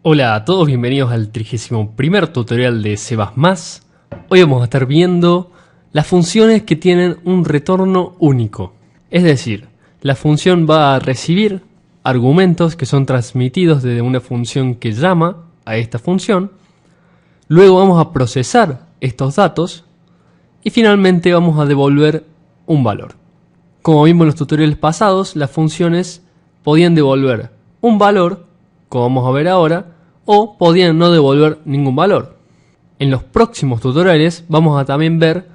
Hola a todos, bienvenidos al 31º tutorial de C++. Hoy vamos a estar viendo las funciones que tienen un retorno único. Es decir, la función va a recibir argumentos que son transmitidos desde una función que llama a esta función. Luego vamos a procesar estos datos y finalmente vamos a devolver un valor. Como vimos en los tutoriales pasados, las funciones podían devolver un valor, como vamos a ver ahora, o podían no devolver ningún valor. En los próximos tutoriales vamos a también ver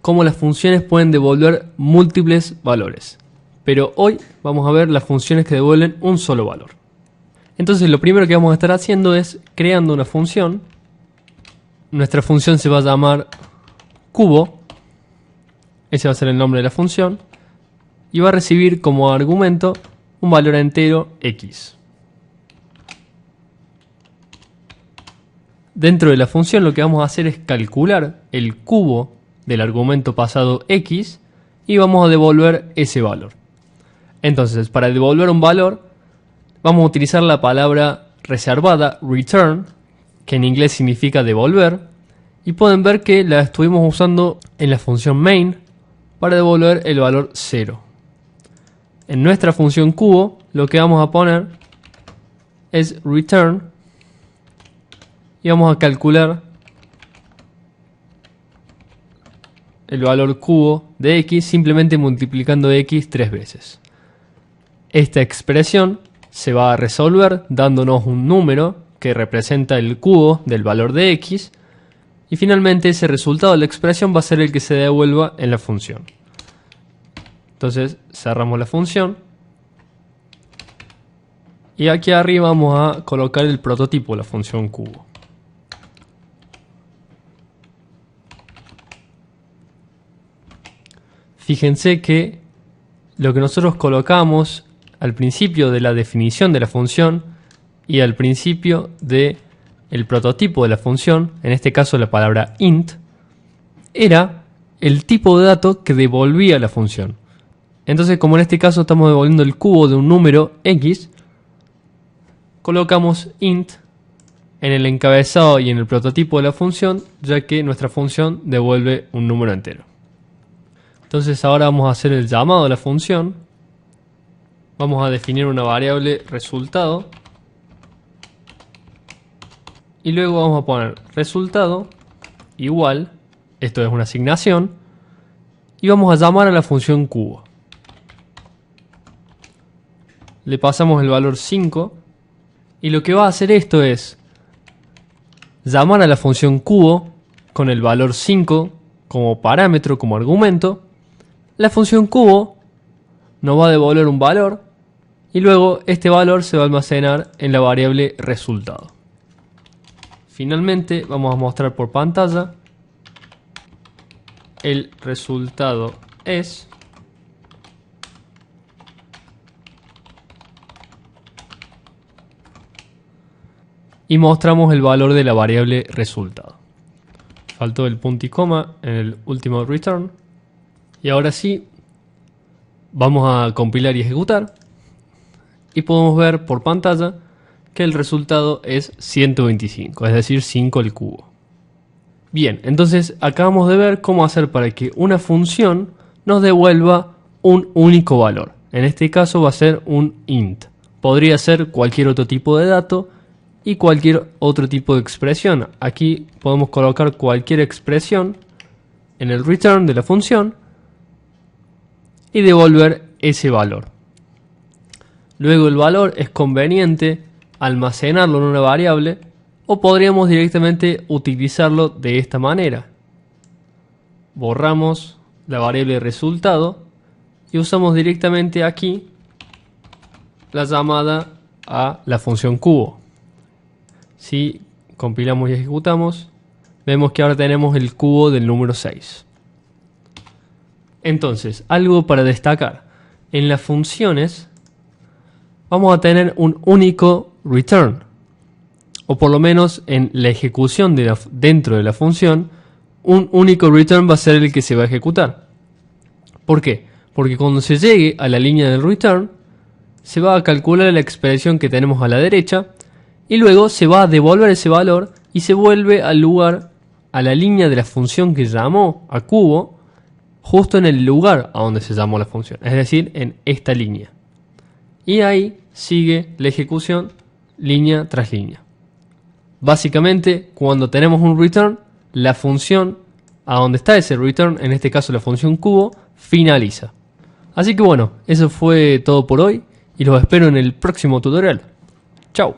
cómo las funciones pueden devolver múltiples valores. Pero hoy vamos a ver las funciones que devuelven un solo valor. Entonces lo primero que vamos a estar haciendo es creando una función. Nuestra función se va a llamar cubo. Ese va a ser el nombre de la función. Y va a recibir como argumento un valor entero x. Dentro de la función lo que vamos a hacer es calcular el cubo del argumento pasado x y vamos a devolver ese valor. Entonces, para devolver un valor vamos a utilizar la palabra reservada return, que en inglés significa devolver, y pueden ver que la estuvimos usando en la función main para devolver el valor 0. En nuestra función cubo lo que vamos a poner es return y vamos a calcular el valor cubo de x simplemente multiplicando x 3 veces. Esta expresión se va a resolver dándonos un número que representa el cubo del valor de x y finalmente ese resultado de la expresión va a ser el que se devuelva en la función. Entonces cerramos la función y aquí arriba vamos a colocar el prototipo de la función cubo. Fíjense que lo que nosotros colocamos al principio de la definición de la función y al principio del prototipo de la función, en este caso la palabra int, era el tipo de dato que devolvía la función. Entonces, como en este caso estamos devolviendo el cubo de un número x, colocamos int en el encabezado y en el prototipo de la función, ya que nuestra función devuelve un número entero. Entonces ahora vamos a hacer el llamado de la función. Vamos a definir una variable resultado. Y luego vamos a poner resultado igual, esto es una asignación, y vamos a llamar a la función cubo. Le pasamos el valor 5 y lo que va a hacer esto es llamar a la función cubo con el valor 5 como parámetro, como argumento. La función cubo nos va a devolver un valor y luego este valor se va a almacenar en la variable resultado. Finalmente vamos a mostrar por pantalla el resultado es y mostramos el valor de la variable resultado. Faltó el punto y coma en el último return. Y ahora sí, vamos a compilar y ejecutar. Y podemos ver por pantalla que el resultado es 125, es decir, 5 al cubo. Bien, entonces acabamos de ver cómo hacer para que una función nos devuelva un único valor. En este caso va a ser un int. Podría ser cualquier otro tipo de dato y cualquier otro tipo de expresión. Aquí podemos colocar cualquier expresión en el return de la función y devolver ese valor. Luego el valor es conveniente almacenarlo en una variable o podríamos directamente utilizarlo de esta manera. Borramos la variable resultado y usamos directamente aquí la llamada a la función cubo. Si compilamos y ejecutamos, vemos que ahora tenemos el cubo del número 6. Entonces, algo para destacar. En las funciones vamos a tener un único return. O por lo menos en la ejecución dentro de la función, un único return va a ser el que se va a ejecutar. ¿Por qué? Porque cuando se llegue a la línea del return, se va a calcular la expresión que tenemos a la derecha y luego se va a devolver ese valor y se vuelve al lugar, a la línea de la función que llamó a cubo, justo en el lugar a donde se llamó la función, es decir, en esta línea. Y ahí sigue la ejecución línea tras línea. Básicamente, cuando tenemos un return, la función a donde está ese return, en este caso la función cubo, finaliza. Así que bueno, eso fue todo por hoy y los espero en el próximo tutorial. Chao.